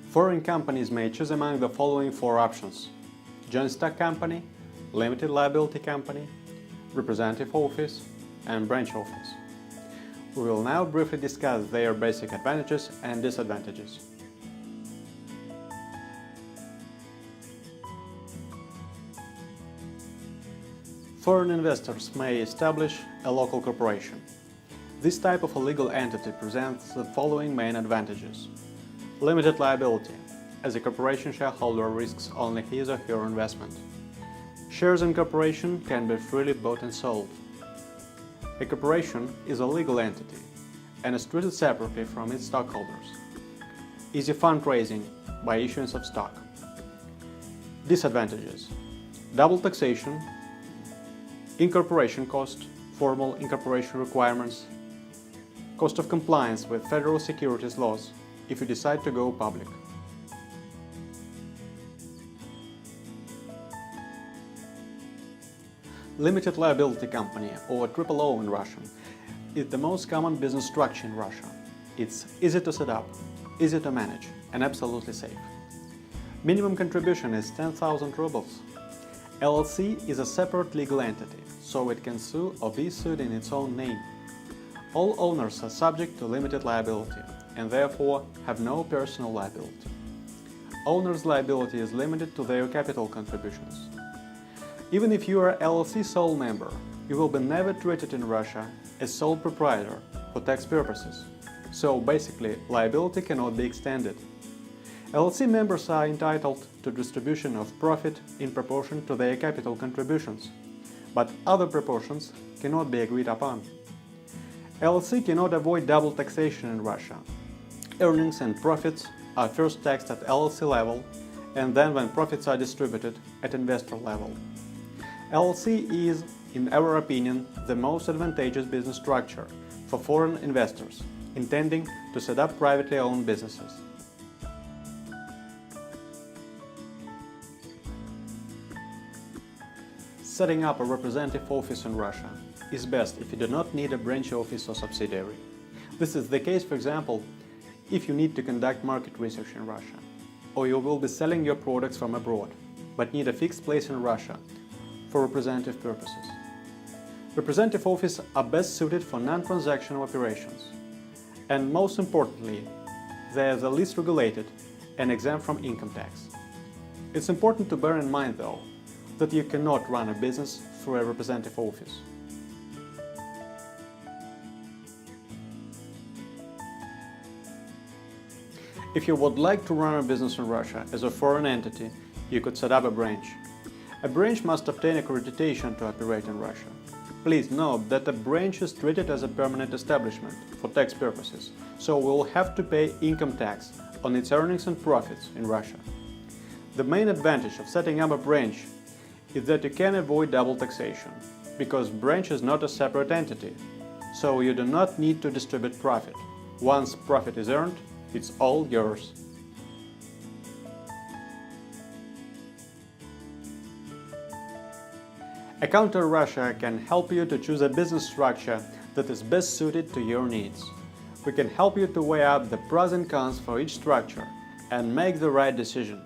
Foreign companies may choose among the following four options: joint stock company, limited liability company, representative office, and branch office. We will now briefly discuss their basic advantages and disadvantages. Foreign investors may establish a local corporation. This type of a legal entity presents the following main advantages. Limited liability, as a corporation shareholder risks only his or her investment. Shares in corporation can be freely bought and sold. A corporation is a legal entity and is treated separately from its stockholders. Easy fundraising by issuance of stock. Disadvantages: double taxation, incorporation cost, formal incorporation requirements, cost of compliance with federal securities laws if you decide to go public. Limited liability company, or OOO in Russian, is the most common business structure in Russia. It's easy to set up, easy to manage, and absolutely safe. Minimum contribution is 10,000 rubles. LLC is a separate legal entity, so it can sue or be sued in its own name. All owners are subject to limited liability and therefore have no personal liability. Owner's liability is limited to their capital contributions. Even if you are LLC sole member, you will be never treated in Russia as sole proprietor for tax purposes, so basically liability cannot be extended. LLC members are entitled to distribution of profit in proportion to their capital contributions, but other proportions cannot be agreed upon. LLC cannot avoid double taxation in Russia. Earnings and profits are first taxed at LLC level and then when profits are distributed at investor level. LLC is, in our opinion, the most advantageous business structure for foreign investors intending to set up privately owned businesses. Setting up a representative office in Russia is best if you do not need a branch office or subsidiary. This is the case, for example, if you need to conduct market research in Russia, or you will be selling your products from abroad, but need a fixed place in Russia for representative purposes. Representative offices are best suited for non-transactional operations, and most importantly, they are the least regulated and exempt from income tax. It's important to bear in mind, though, that you cannot run a business through a representative office. If you would like to run a business in Russia as a foreign entity, you could set up a branch. A branch must obtain accreditation to operate in Russia. Please note that a branch is treated as a permanent establishment for tax purposes, so will have to pay income tax on its earnings and profits in Russia. The main advantage of setting up a branch is that you can avoid double taxation, because branch is not a separate entity, so you do not need to distribute profit. Once profit is earned, it's all yours. Accountor Russia can help you to choose a business structure that is best suited to your needs. We can help you to weigh up the pros and cons for each structure and make the right decision.